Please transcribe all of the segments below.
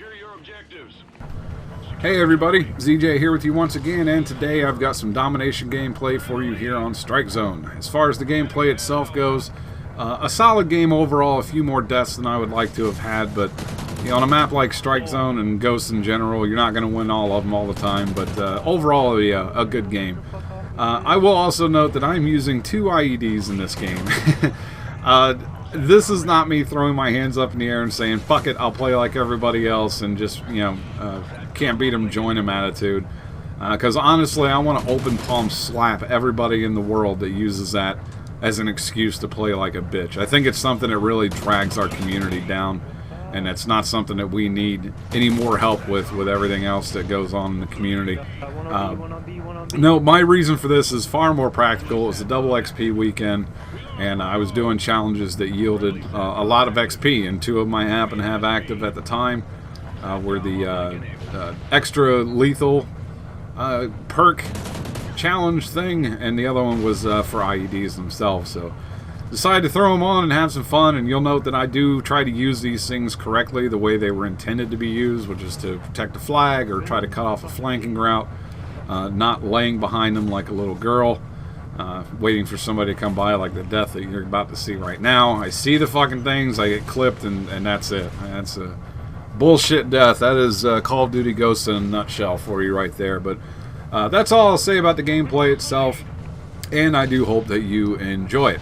Secure your objectives. Hey everybody, ZJ here with you once again, and today I've got some domination gameplay for you here on Strike Zone. As far as the gameplay itself goes, a solid game overall, a few more deaths than I would like to have had, but on a map like Strike Zone and Ghosts in general, you're not going to win all of them all the time, but overall a good game. I will also note that I'm using 2 IEDs in this game. This is not me throwing my hands up in the air and saying, fuck it, I'll play like everybody else and just, can't beat them, join them attitude. Because honestly, I want to open palm slap everybody in the world that uses that as an excuse to play like a bitch. I think it's something that really drags our community down, and it's not something that we need any more help with everything else that goes on in the community. No, my reason for this is far more practical. It was a double XP weekend, and I was doing challenges that yielded a lot of XP, and 2 of them I happen to have active at the time were the extra lethal perk challenge thing, and the other one was for IEDs themselves. So decided to throw them on and have some fun, and you'll note that I do try to use these things correctly, the way they were intended to be used, which is to protect a flag or try to cut off a flanking route, not laying behind them like a little girl, waiting for somebody to come by like the death that you're about to see right now. I see the fucking things, I get clipped, and that's it. That's a bullshit death. That is Call of Duty Ghosts in a nutshell for you right there. But that's all I'll say about the gameplay itself, and I do hope that you enjoy it.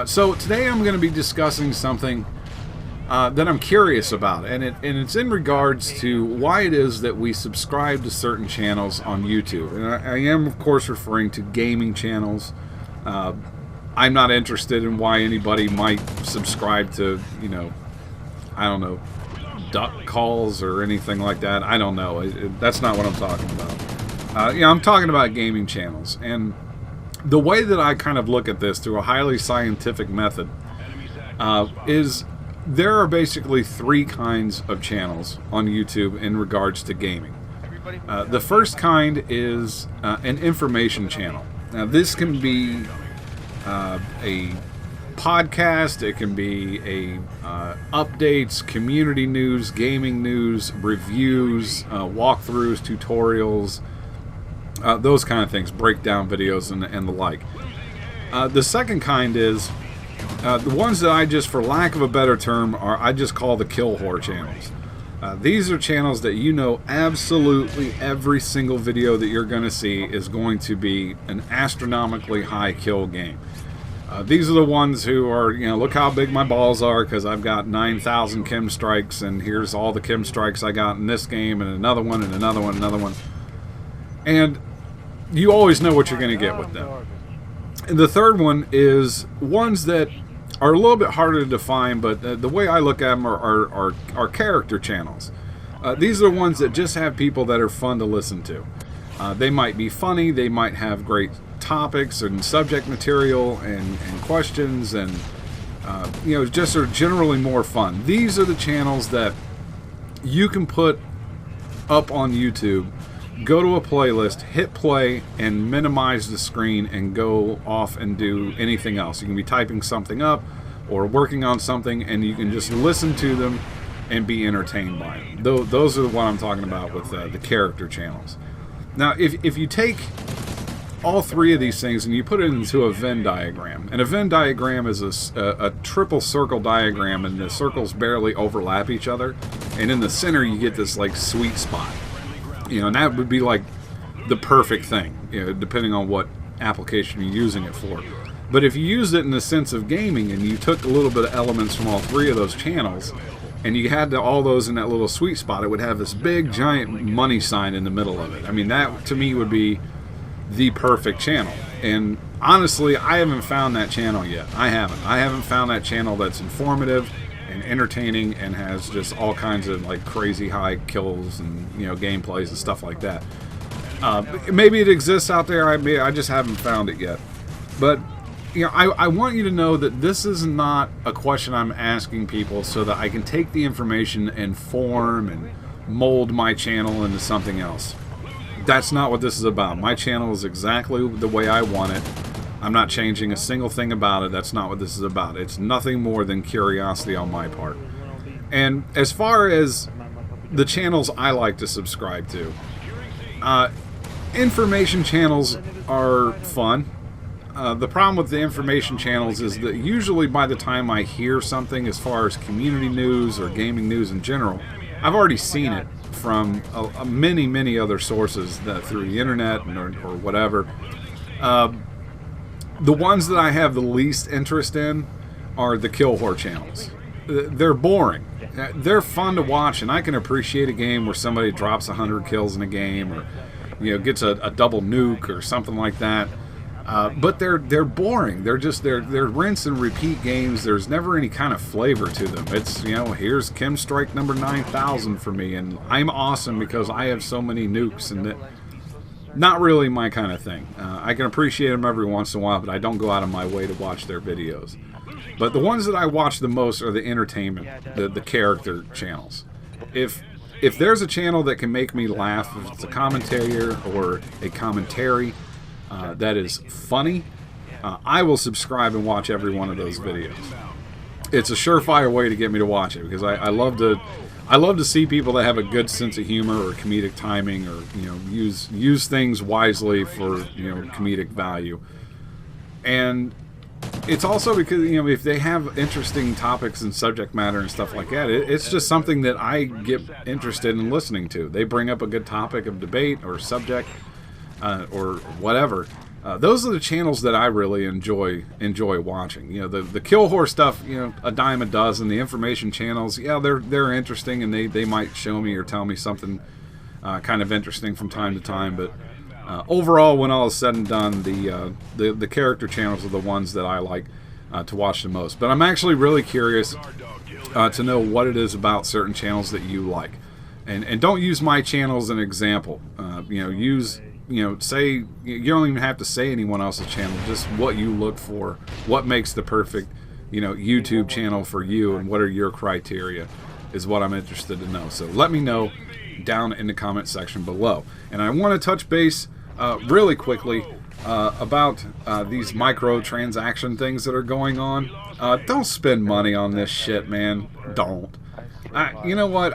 So today I'm going to be discussing something that I'm curious about, and it's in regards to why it is that we subscribe to certain channels on YouTube. And I am, of course, referring to gaming channels. I'm not interested in why anybody might subscribe to, I don't know, duck calls or anything like that. I don't know. That's not what I'm talking about. I'm talking about gaming channels. And the way that I kind of look at this through a highly scientific method is there are basically 3 kinds of channels on YouTube in regards to gaming. The first kind is an information channel. Now this can be a podcast, it can be a updates, community news, gaming news, reviews, walkthroughs, tutorials, those kind of things, breakdown videos and the like. The second kind is the ones that I just, for lack of a better term, I just call the kill whore channels. These are channels that absolutely every single video that you're going to see is going to be an astronomically high kill game. These are the ones who are, look how big my balls are because I've got 9,000 chem strikes, and here's all the chem strikes I got in this game, and another one, and another one, another one. And you always know what you're going to get with them. And the third one is ones that are a little bit harder to define, but the way I look at them are character channels. These are the ones that just have people that are fun to listen to. They might be funny, they might have great topics and subject material and questions, and just are generally more fun. These are the channels that you can put up on YouTube, go to a playlist, hit play, and minimize the screen and go off and do anything else. You can be typing something up or working on something, and you can just listen to them and be entertained by them. Those are what I'm talking about with the character channels. Now, if you take all 3 of these things and you put it into a Venn diagram, and a Venn diagram is a triple circle diagram, and the circles barely overlap each other, and in the center you get this like sweet spot. And that would be like the perfect thing, depending on what application you're using it for. But if you used it in the sense of gaming, and you took a little bit of elements from all 3 of those channels, and you had all those in that little sweet spot, it would have this big giant money sign in the middle of it. I mean, that to me would be the perfect channel. And honestly, I haven't found that channel yet. I haven't found that channel that's informative and entertaining and has just all kinds of like crazy high kills and gameplays and stuff like that. Maybe it exists out there. I just haven't found it yet. But I want you to know that this is not a question I'm asking people so that I can take the information and form and mold my channel into something else. That's not what this is about. My channel is exactly the way I want it. I'm not changing a single thing about it. That's not what this is about. It's nothing more than curiosity on my part. And as far as the channels I like to subscribe to. Information channels are fun. The problem with the information channels is that usually by the time I hear something as far as community news or gaming news in general, I've already seen it from many other sources through the internet or whatever. The ones that I have the least interest in are the kill whore channels. They're boring. They're fun to watch, and I can appreciate a game where somebody drops 100 kills in a game, or gets a double nuke or something like that. But they're boring. They're rinse and repeat games. There's never any kind of flavor to them. It's, here's Chem Strike number 9000 for me, and I'm awesome because I have so many nukes, and not really my kind of thing. I can appreciate them every once in a while, but I don't go out of my way to watch their videos. But the ones that I watch the most are the entertainment, the character channels. If there's a channel that can make me laugh, if it's a commentator or a commentary that is funny, I will subscribe and watch every one of those videos. It's a surefire way to get me to watch it, because I love to see people that have a good sense of humor or comedic timing, or use things wisely for comedic value. And it's also because if they have interesting topics and subject matter and stuff like that, it's just something that I get interested in listening to. They bring up a good topic of debate or subject or whatever. Those are the channels that I really enjoy watching. The kill whore stuff, a dime a dozen. The information channels, yeah, they're interesting, and they might show me or tell me something kind of interesting from time to time. But overall, when all is said and done, the character channels are the ones that I like to watch the most. But I'm actually really curious to know what it is about certain channels that you like, and don't use my channel as an example. Say, you don't even have to say anyone else's channel, just what you look for, what makes the perfect, YouTube channel for you, and what are your criteria is what I'm interested to know. So let me know down in the comment section below. And I want to touch base really quickly about these microtransaction things that are going on. Don't spend money on this shit, man. Don't. You know what?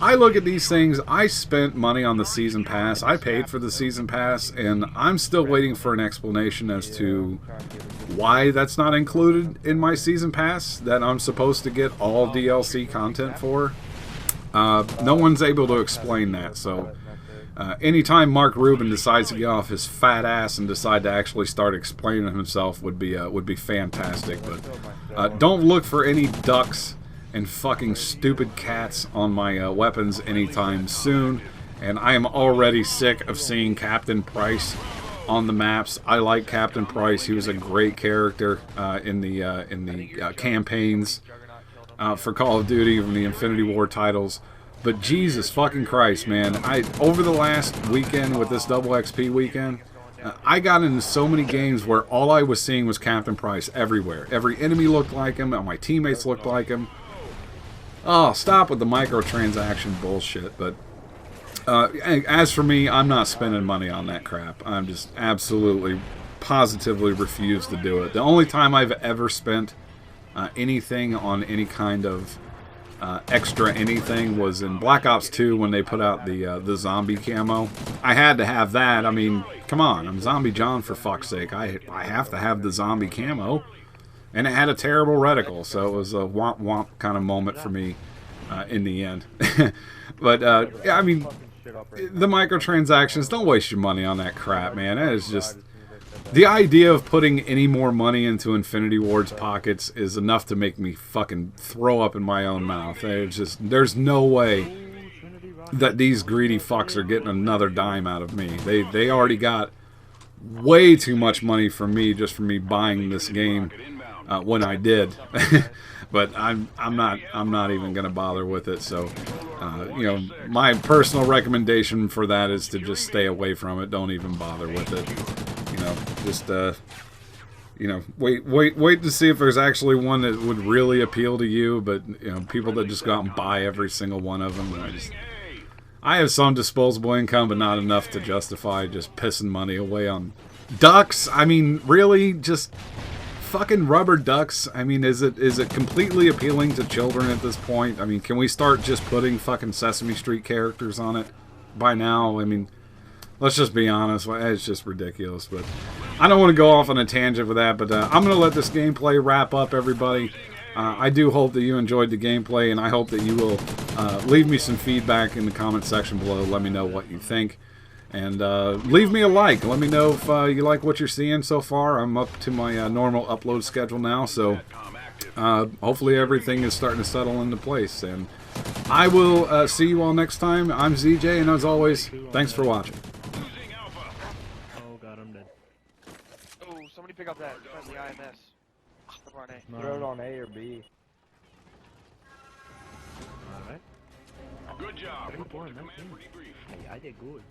I look at these things. I spent money on the season pass. I paid for the season pass, and I'm still waiting for an explanation as to why that's not included in my season pass that I'm supposed to get all DLC content for. No one's able to explain that. So anytime Mark Rubin decides to get off his fat ass and decide to actually start explaining himself would be fantastic. But don't look for any ducks and fucking stupid cats on my weapons anytime soon. And I am already sick of seeing Captain Price on the maps. I like Captain Price. He was a great character in the campaigns for Call of Duty from the Infinity War titles. But Jesus fucking Christ, man! Over the last weekend with this double XP weekend, I got into so many games where all I was seeing was Captain Price everywhere. Every enemy looked like him. My teammates looked like him. Oh, stop with the microtransaction bullshit. But as for me, I'm not spending money on that crap. I'm just absolutely, positively refuse to do it. The only time I've ever spent anything on any kind of extra anything was in Black Ops 2 when they put out the zombie camo. I had to have that. I mean, come on, I'm Zombie John, for fuck's sake. I have to have the zombie camo. And it had a terrible reticle, so it was a womp-womp kind of moment for me in the end. But, yeah, I mean, the microtransactions, don't waste your money on that crap, man. That is just... The idea of putting any more money into Infinity Ward's pockets is enough to make me fucking throw up in my own mouth. There's no way that these greedy fucks are getting another dime out of me. They already got way too much money from me just for me buying this game when I did. But I'm not even gonna bother with it. So my personal recommendation for that is to just stay away from it. Don't even bother with it. Just wait to see if there's actually one that would really appeal to you. But people that just go out and buy every single one of them, I have some disposable income, but not enough to justify just pissing money away on ducks. I mean, really, just fucking rubber ducks, I mean, is it completely appealing to children at this point? I mean, can we start just putting fucking Sesame Street characters on it by now? I mean, let's just be honest. It's just ridiculous. But I don't want to go off on a tangent with that. But I'm going to let this gameplay wrap up, everybody. I do hope that you enjoyed the gameplay, and I hope that you will leave me some feedback in the comment section below. Let me know what you think. And leave me a like. Let me know if you like what you're seeing so far. I'm up to my normal upload schedule now, so hopefully everything is starting to settle into place. And I will see you all next time. I'm ZJ, and as always, thanks for watching. Oh god, I'm dead. Oh, somebody pick up that friendly IMS. Over on A. Throw it on A or B. Alright. Good job. Hey, I did good.